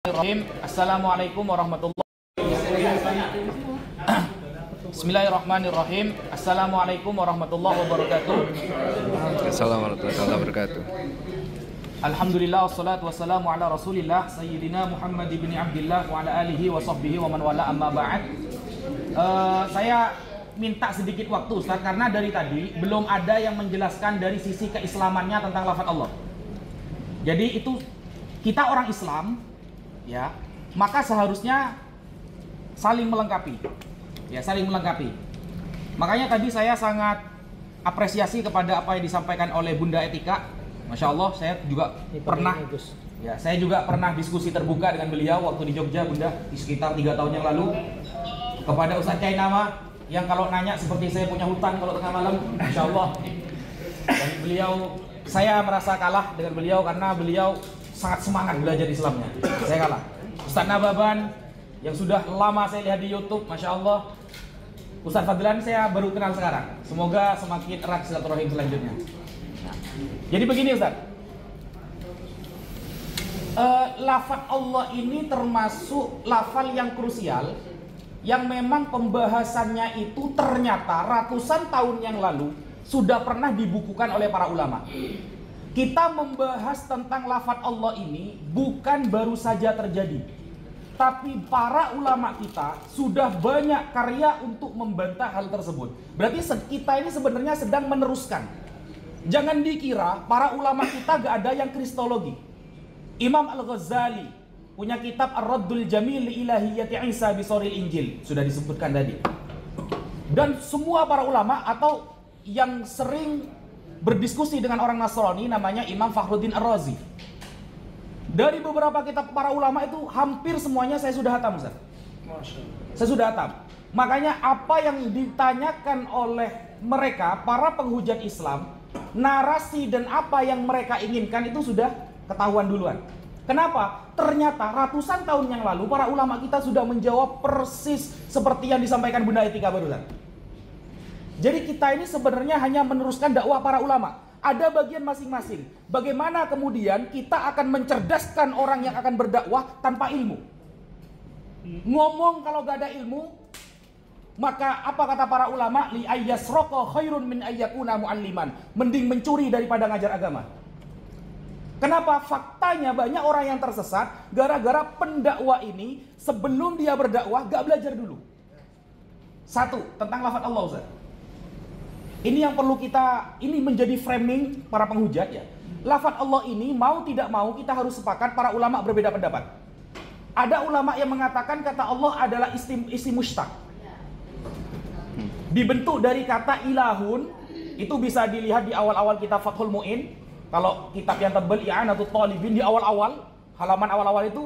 Bismillahirrahmanirrahim. Assalamualaikum warahmatullahi Bismillahirrahmanirrahim. Assalamualaikum warahmatullahi wabarakatuh. Assalamualaikum warahmatullahi wabarakatuh. Alhamdulillah wassalatu wassalamu ala Rasulillah Sayyidina Muhammad ibn Abdillah wa ala alihi wa sahbihi wa man wala amma ba'd. Saya minta sedikit waktu Ustaz, karena dari tadi belum ada yang menjelaskan dari sisi keislamannya tentang lafaz Allah. Jadi itu kita orang Islam, ya, maka seharusnya saling melengkapi, ya, saling melengkapi. Makanya tadi saya sangat apresiasi kepada apa yang disampaikan oleh Bunda Etika. Masya Allah, saya juga pernah diskusi terbuka dengan beliau waktu di Jogja, Bunda, di sekitar 3 tahun yang lalu. Kepada Ustadz Kainama yang kalau nanya seperti saya punya hutang kalau tengah malam, Masya Allah. Dan beliau, saya merasa kalah dengan beliau karena beliau sangat semangat belajar Islamnya. Saya kalah. Ustadz Nababan yang sudah lama saya lihat di YouTube, Masya Allah. Ustadz Fadlan saya baru kenal sekarang. Semoga semakin erat silaturahim selanjutnya. Nah, jadi begini Ustadz, lafaz Allah ini termasuk lafal yang krusial, yang memang pembahasannya itu ternyata ratusan tahun yang lalu sudah pernah dibukukan oleh para ulama. Kita membahas tentang lafaz Allah ini bukan baru saja terjadi, tapi para ulama kita sudah banyak karya untuk membantah hal tersebut. Berarti kita ini sebenarnya sedang meneruskan. Jangan dikira para ulama kita gak ada yang kristologi. Imam Al-Ghazali punya kitab Ar-Raddul Jamil li Ilahiyyati Isa Bisoril Injil, sudah disebutkan tadi. Dan semua para ulama atau yang sering berdiskusi dengan orang Nasrani namanya Imam Fakhruddin Ar-Razi. Dari beberapa kitab para ulama itu hampir semuanya saya sudah hatam, Ustaz. Saya sudah hatam. Makanya apa yang ditanyakan oleh mereka para penghujat Islam, narasi dan apa yang mereka inginkan itu sudah ketahuan duluan. Kenapa? Ternyata ratusan tahun yang lalu para ulama kita sudah menjawab persis seperti yang disampaikan Bunda Etika barusan. Jadi kita ini sebenarnya hanya meneruskan dakwah para ulama. Ada bagian masing-masing. Bagaimana kemudian kita akan mencerdaskan orang yang akan berdakwah tanpa ilmu. Ngomong kalau gak ada ilmu, maka apa kata para ulama? Li ayyasroqa khairun min ayyakuna mu'alliman. Mending mencuri daripada ngajar agama. Kenapa? Faktanya banyak orang yang tersesat gara-gara pendakwah ini sebelum dia berdakwah gak belajar dulu. Satu, tentang lafaz Allah, Ustaz. Ini yang perlu kita, ini menjadi framing para penghujat, ya. Lafaz Allah ini mau tidak mau kita harus sepakat para ulama berbeda pendapat. Ada ulama yang mengatakan kata Allah adalah isim mushtaq. Dibentuk dari kata ilahun, itu bisa dilihat di awal-awal kitab Fathul Mu'in. Kalau kitab yang tebal I'anatul Talibin di awal-awal, halaman awal-awal itu,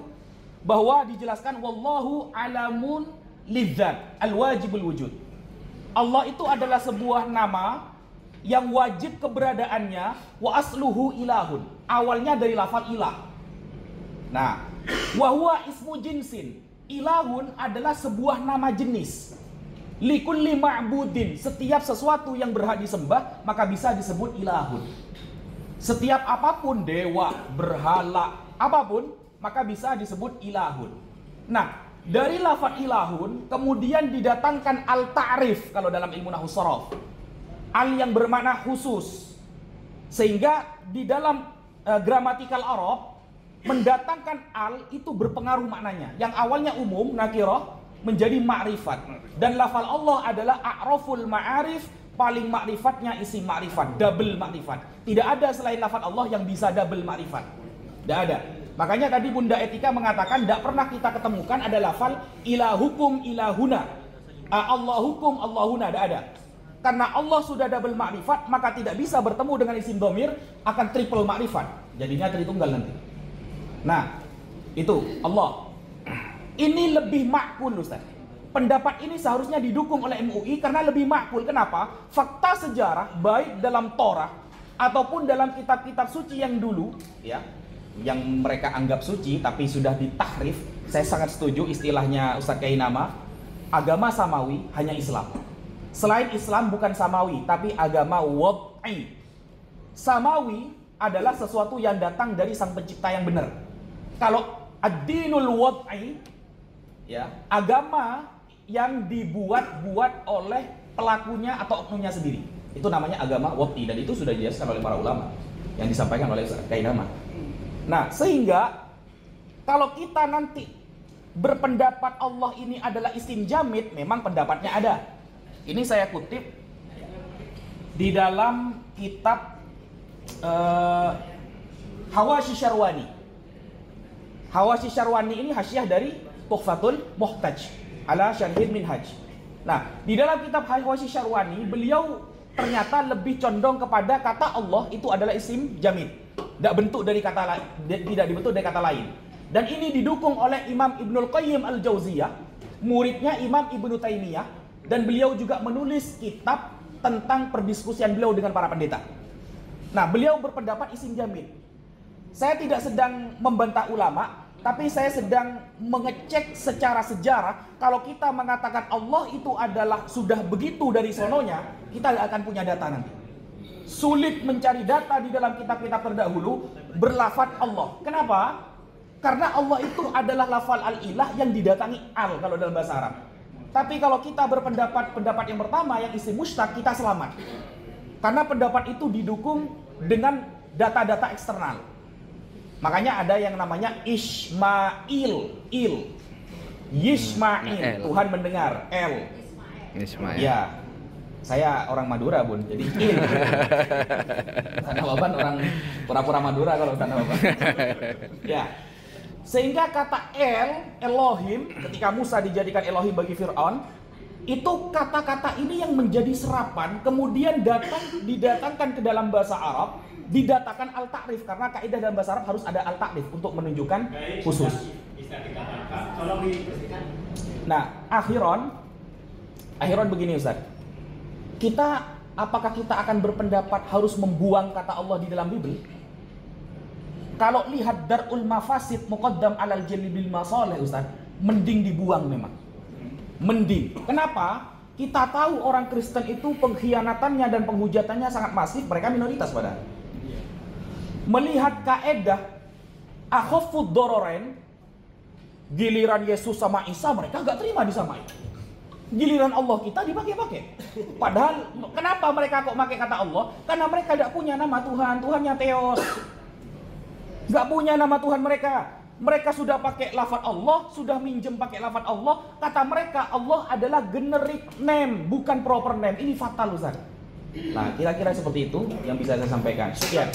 bahwa dijelaskan wallahu alamun lidzat al-wajibul wujud. Allah itu adalah sebuah nama yang wajib keberadaannya, wa asluhu ilahun. Awalnya dari lafaz ilah. Nah, wa huwa ismu jinsin. Ilahun adalah sebuah nama jenis. Likulli ma'budin, setiap sesuatu yang berhak disembah maka bisa disebut ilahun. Setiap apapun, dewa, berhala, apapun, maka bisa disebut ilahun. Nah, dari lafaz ilahun kemudian didatangkan al-ta'rif kalau dalam ilmu nahwu sharaf. Al yang bermakna khusus. Sehingga di dalam gramatikal Arab mendatangkan al itu berpengaruh maknanya. Yang awalnya umum, nakirah, menjadi ma'rifat. Dan lafaz Allah adalah a'raful ma'arif, paling ma'rifatnya isi ma'rifat, double ma'rifat. Tidak ada selain lafaz Allah yang bisa double ma'rifat. Tidak ada. Makanya tadi Bunda Etika mengatakan tidak pernah kita ketemukan ada lafal ilahukum ilahuna, Allahukum Allahuna, tidak ada. Karena Allah sudah double ma'rifat, maka tidak bisa bertemu dengan isim domir, akan triple ma'rifat, jadinya tritunggal nanti. Nah, itu Allah. Ini lebih makul, Ustaz. Pendapat ini seharusnya didukung oleh MUI karena lebih makul. Kenapa? Fakta sejarah baik dalam Torah ataupun dalam kitab-kitab suci yang dulu, ya, yang mereka anggap suci tapi sudah ditahrif. Saya sangat setuju istilahnya Ustadz Kainama, agama samawi hanya Islam. Selain Islam bukan samawi, tapi agama wad'i. Samawi adalah sesuatu yang datang dari sang pencipta yang benar. Kalau ad-dinul wad'i, ya, agama yang dibuat-buat oleh pelakunya atau oknumnya sendiri. Itu namanya agama wad'i, dan itu sudah dijelaskan oleh para ulama yang disampaikan oleh Ustaz Kainama. Nah, sehingga kalau kita nanti berpendapat Allah ini adalah isim jamid, memang pendapatnya ada. Ini saya kutip di dalam kitab Hawashi Syarwani. Hawashi Syarwani ini hasyiah dari Tuhfatul Muhtaj ala Syarhil Minhaj. Nah, di dalam kitab Hawashi Syarwani, beliau ternyata lebih condong kepada kata Allah itu adalah isim jamid, tidak bentuk dari kata lain, tidak dibentuk dari kata lain. Dan ini didukung oleh Imam Ibnul Qayyim Al-Jauziyah, muridnya Imam Ibnu Taimiyah, dan beliau juga menulis kitab tentang perdiskusian beliau dengan para pendeta. Nah, beliau berpendapat isim jamid. Saya tidak sedang membantah ulama, tapi saya sedang mengecek secara sejarah. Kalau kita mengatakan Allah itu adalah sudah begitu dari sononya, kita tidak akan punya data nanti. Sulit mencari data di dalam kitab-kitab terdahulu berlafaz Allah. Kenapa? Karena Allah itu adalah lafal al-ilah yang didatangi al kalau dalam bahasa Arab. Tapi kalau kita pendapat yang pertama yang isim mushtaq, kita selamat. Karena pendapat itu didukung dengan data-data eksternal. Makanya ada yang namanya Ismail, Yismail, Tuhan mendengar, Ismail. Ya, saya orang Madura, Bun, jadi Il. Tanah Baban orang pura-pura Madura kalau Tanah Baban. Ya, sehingga kata Elohim, ketika Musa dijadikan Elohim bagi Fir'aun, itu kata-kata ini yang menjadi serapan, kemudian didatangkan ke dalam bahasa Arab, didatakan al-ta'rif, karena kaidah dalam bahasa Arab harus ada al-ta'rif untuk menunjukkan khusus. Nah, akhiron begini Ustaz. Apakah kita akan berpendapat harus membuang kata Allah di dalam Bible? Kalau lihat darul mafasid muqaddam alal jalli bil masalih Ustaz, mending dibuang memang. Mending. Kenapa? Kita tahu orang Kristen itu pengkhianatannya dan penghujatannya sangat masif, mereka minoritas padahal. Melihat kaedah akhafud dororen, giliran Yesus sama Isa mereka gak terima disamai. Giliran Allah kita dipakai-pakai. Padahal kenapa mereka kok pakai kata Allah? Karena mereka tidak punya nama Tuhan, Tuhannya Theos. Gak punya nama Tuhan mereka. Mereka sudah pakai lafaz Allah, sudah minjem pakai lafaz Allah. Kata mereka Allah adalah generic name, bukan proper name. Ini fatal Ustaz. Nah, kira-kira seperti itu yang bisa saya sampaikan. Sekian.